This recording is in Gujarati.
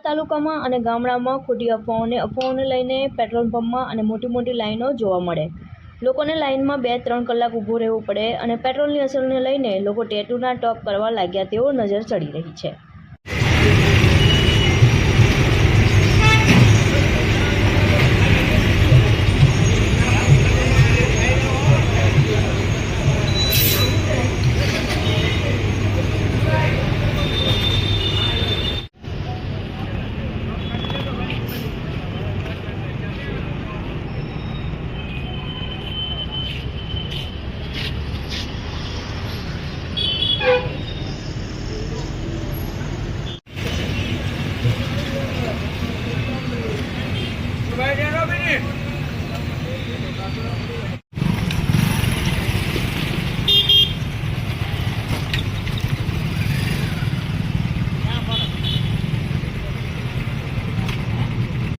તાલુકામાં અને ગામડામાં ખોટી અફવાઓને લઈને પેટ્રોલ પંપમાં અને મોટી લાઈનો જોવા મળે। લોકોને લાઈનમાં 2-3 કલાક ઊભું રહેવું પડે અને પેટ્રોલની અસરને લઈને લોકો ટેટુના ટોપ કરવા લાગ્યા તેવો નજર ચડી રહી છે। Vai, Robin!